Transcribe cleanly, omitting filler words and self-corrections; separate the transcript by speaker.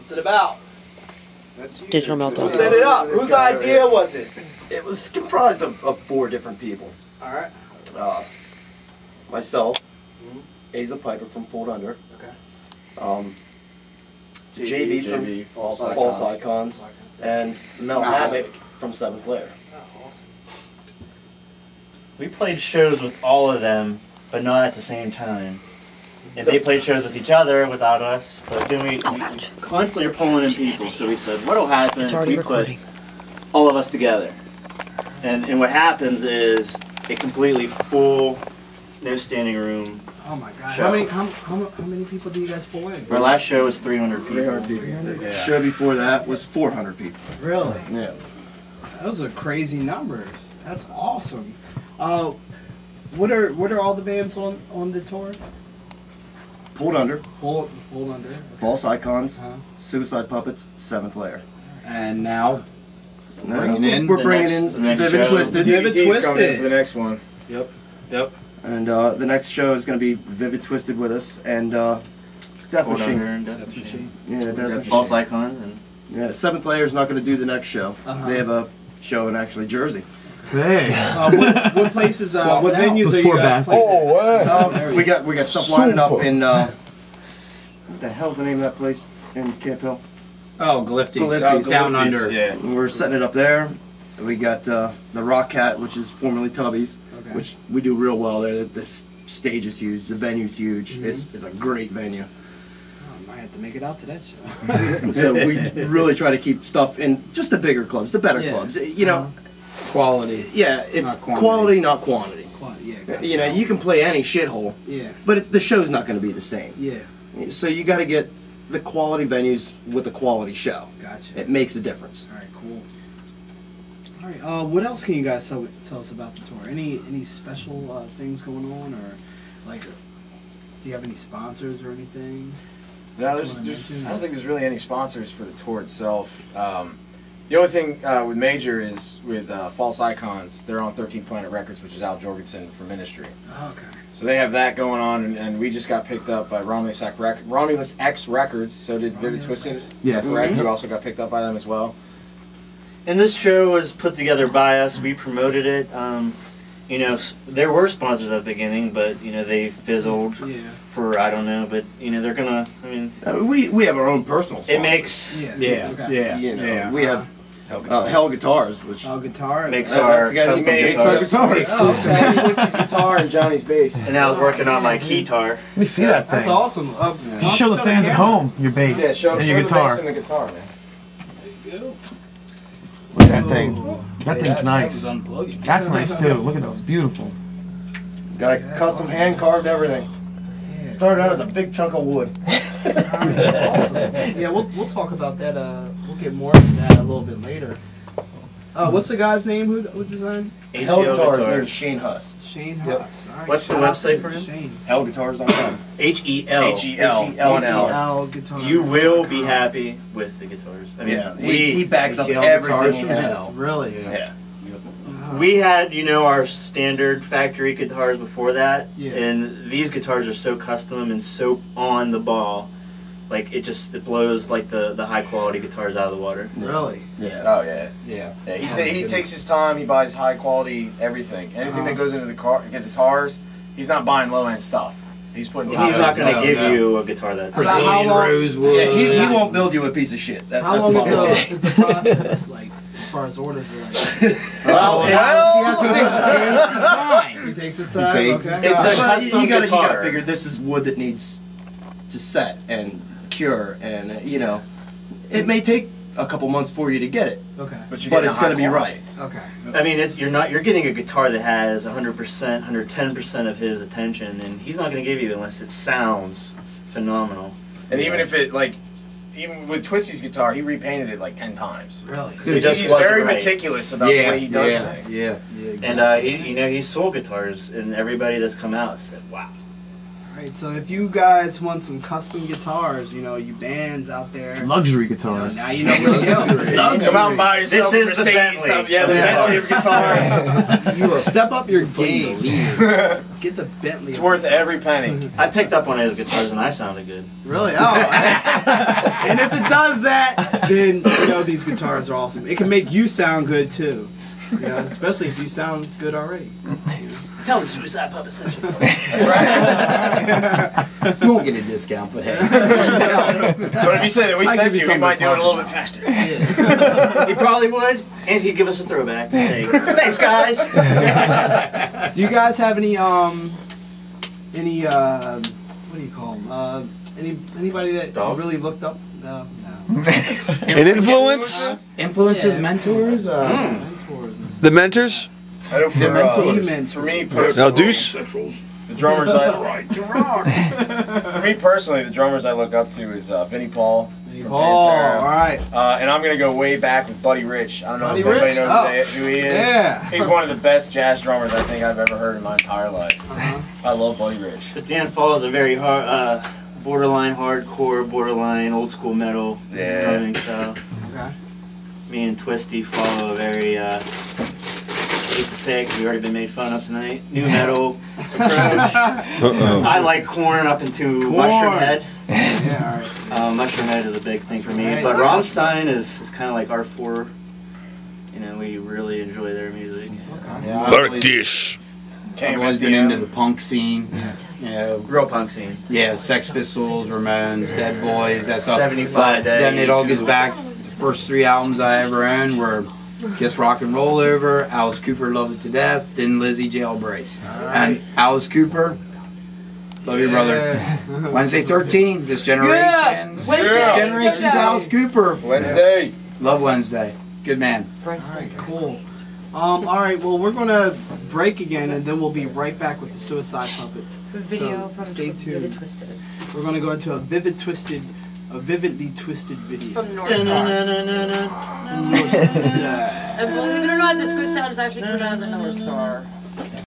Speaker 1: What's it about?
Speaker 2: Digital Meltdown.
Speaker 1: Who set it up? Whose idea was it?
Speaker 3: It was comprised of 4 different people.
Speaker 1: All right.
Speaker 3: Myself, Asa Piper from Pulled Under.
Speaker 1: Okay.
Speaker 3: JB from False Icons. And Mel Havoc from 7th Layer.
Speaker 1: Oh, awesome.
Speaker 4: We played shows with all of them, but not at the same time. And they played shows with each other without us, but then we constantly are pulling in people, so we said, what'll happen if we put all of us together? And what happens is a completely full, no standing room.
Speaker 1: Oh my God!
Speaker 4: Show.
Speaker 1: How many people do you guys pull in?
Speaker 4: Our last show was 300 people.
Speaker 3: 300 people. The show before that was 400 people.
Speaker 1: Really?
Speaker 3: Yeah.
Speaker 1: Those are crazy numbers. That's awesome. What are all the bands on the tour?
Speaker 3: Pulled Under.
Speaker 1: Pulled Under. Okay.
Speaker 3: False Icons. Suicide Puppets. 7th Layer.
Speaker 5: And now
Speaker 3: We're bringing in Vivid Twisted.
Speaker 1: Vivid Twisted.
Speaker 5: Coming for the next one.
Speaker 1: Yep. Yep.
Speaker 3: And the next show is going to be Vivid Twisted with us and Death Machine.
Speaker 4: Death Machine.
Speaker 3: Yeah, Death Machine.
Speaker 4: False Icons. And
Speaker 3: yeah, 7th Layer is not going to do the next show. They have a show in actually Jersey.
Speaker 1: Hey. What places? What venues are you guys playing?
Speaker 3: Oh, wow. we got stuff lining up in what the hell's the name of that place in Camp Hill?
Speaker 5: Oh, Glifties. Down Under.
Speaker 3: Yeah. We're setting it up there. We got the Rock Cat, which is formerly Tubby's, which we do real well there. The stage is huge. The venue's huge. It's a great venue.
Speaker 1: I might have to make it out to that show.
Speaker 3: So we really try to keep stuff in just the bigger clubs, the better clubs. You know,
Speaker 5: quality.
Speaker 3: Yeah, it's quality, not quantity.
Speaker 1: Yeah.
Speaker 3: You know, you can play any shithole.
Speaker 1: Yeah.
Speaker 3: But the show's not going to be the same.
Speaker 1: Yeah.
Speaker 3: So you got to get the quality venues with the quality show.
Speaker 1: Gotcha.
Speaker 3: It makes a difference.
Speaker 1: All right, cool. All right, what else can you guys tell us about the tour? Any special things going on, or like, do you have any sponsors or anything?
Speaker 5: No, I don't think there's really any sponsors for the tour itself. The only thing with Major is with False Icons. They're on 13th Planet Records, which is Al Jorgensen for Ministry.
Speaker 1: Oh, okay.
Speaker 5: So they have that going on, and we just got picked up by Romulus X Records. So did Vivid Twisted.
Speaker 3: Yes.
Speaker 5: Correct. You also got picked up by them as well.
Speaker 4: And this show was put together by us. We promoted it. You know, there were sponsors at the beginning, but you know they fizzled for I don't know. But you know they're gonna. I mean,
Speaker 3: we have our own personal sponsors.
Speaker 4: It makes
Speaker 3: You know, we have Hell Guitars, which
Speaker 4: makes our custom guitars.
Speaker 5: Twisted guitar and Johnny's bass.
Speaker 4: And I was working on my keytar.
Speaker 6: Let me see that thing.
Speaker 1: That's awesome.
Speaker 6: Show the fans at home your bass and your guitar.
Speaker 5: The bass and the guitar, man.
Speaker 6: Look at that thing. That thing's nice. That's nice too. Look at those. Beautiful.
Speaker 3: got custom hand carved everything. Started out as a big chunk of wood.
Speaker 1: Yeah, we'll talk about that. We'll get more into that a little bit later. What's the guy's name who designed?
Speaker 3: Hell Guitars. Name is Shane Huss.
Speaker 1: Shane Huss.
Speaker 4: Yep. Right. What's the website for him?
Speaker 1: Shane.
Speaker 3: Hellguitars.com.
Speaker 4: H-E-L.
Speaker 1: Guitars.
Speaker 4: You will be happy with the guitars. I mean,
Speaker 3: yeah, he backs up everything he has.
Speaker 1: Really?
Speaker 3: Yeah.
Speaker 4: We had, you know, our standard factory guitars before that, and these guitars are so custom and so on the ball, like it blows like the high quality guitars out of the water.
Speaker 1: Really?
Speaker 5: Yeah. Oh yeah. He takes his time. He buys high quality everything. Anything that goes into the guitars, he's not buying low end stuff. He's putting.
Speaker 4: He's not going to give you a guitar that's
Speaker 5: pristine rosewood.
Speaker 3: Yeah, he won't build you a piece of shit.
Speaker 1: How long is the process like? As far as orders are
Speaker 3: he takes his time. It's a custom guitar. You gotta figure this is wood that needs to set and cure, and you know, it may take a couple months for you to get it.
Speaker 1: Okay.
Speaker 3: But it's gonna be right.
Speaker 1: Okay.
Speaker 4: I mean, you're getting a guitar that has 100%, 110% of his attention, and he's not gonna give you unless it sounds phenomenal.
Speaker 5: And even if it even with Twisty's guitar, he repainted it like 10 times.
Speaker 1: Really?
Speaker 5: He's very meticulous about the way he does things.
Speaker 3: Yeah.
Speaker 4: And he's sold guitars, and everybody that's come out said, "Wow."
Speaker 1: All right. So if you guys want some custom guitars, you know, you bands out there,
Speaker 6: luxury guitars.
Speaker 1: Now you know where to go.
Speaker 5: Come out and buy yourself
Speaker 4: this is
Speaker 5: Mercedes
Speaker 4: the Bentley.
Speaker 5: stuff. Yeah, the Bentley of guitar.
Speaker 1: You step up your game. Get the Bentley.
Speaker 5: It's worth every penny.
Speaker 4: I picked up one of his guitars, and I sounded good.
Speaker 1: Really? Oh. And if it does that, then you know these guitars are awesome. It can make you sound good too. You know, especially if you sound good already.
Speaker 4: Tell the Suicide Puppet sent you.
Speaker 5: That's right.
Speaker 3: You won't get a discount, but hey.
Speaker 5: But if you say that we sent you, we might do it a little bit faster.
Speaker 4: Yeah. He probably would, and he'd give us a throwback to say, "Thanks, guys."
Speaker 1: Do you guys have any what do you call them? Anybody that you really looked up? No.
Speaker 7: An influence?
Speaker 6: Influences, mentors?
Speaker 1: Mentors.
Speaker 7: The mentors?
Speaker 5: I know for me personally,
Speaker 7: Now, Deuce?
Speaker 5: the drummers for me personally, the drummers I look up to is Vinnie Paul from Pantera.
Speaker 1: All right.
Speaker 5: And I'm gonna go way back with Buddy Rich. I don't know
Speaker 1: Buddy
Speaker 5: if anybody
Speaker 1: Rich?
Speaker 5: knows who he is.
Speaker 1: Yeah.
Speaker 5: He's one of the best jazz drummers I think I've ever heard in my entire life. I love Buddy Rich.
Speaker 4: But Dan Fall is a very hard, borderline hardcore, borderline old school metal drumming style.
Speaker 1: Okay.
Speaker 4: Me and Twisty follow a very, I hate to say it because we've already been made fun of tonight, new metal approach. I like Korn up into Mushroom Head.
Speaker 1: Yeah, all right.
Speaker 4: Mushroom Head is a big thing for me.
Speaker 1: Right.
Speaker 4: But Rammstein is kind of like our four. You know, we really enjoy their music.
Speaker 1: Okay.
Speaker 6: Yeah, I've always been into the punk scene. You know,
Speaker 4: Real punk scenes.
Speaker 6: yeah, Sex Pistols, Ramones, Dead Boys, that stuff.
Speaker 4: 75
Speaker 6: But then
Speaker 4: Days.
Speaker 6: it all gets back. The first 3 albums I ever owned were Kiss Rock and Roll Over, Alice Cooper, Love It to Death, then Lizzie Jailbrace. And Alice Cooper, love your brother. Wednesday 13, This Generation's. This Generation's Alice Cooper.
Speaker 5: Wednesday.
Speaker 6: Love Wednesday. Good man.
Speaker 1: All right, cool. All right, well, we're going to break again, and then we'll be right back with the Suicide Puppets.
Speaker 2: Video
Speaker 1: So
Speaker 2: from
Speaker 1: stay tuned.
Speaker 2: Vivid Twisted.
Speaker 1: We're going to go into a vividly twisted video.
Speaker 2: From North Star. And believe it or not, this good sound is actually coming out of the North Star.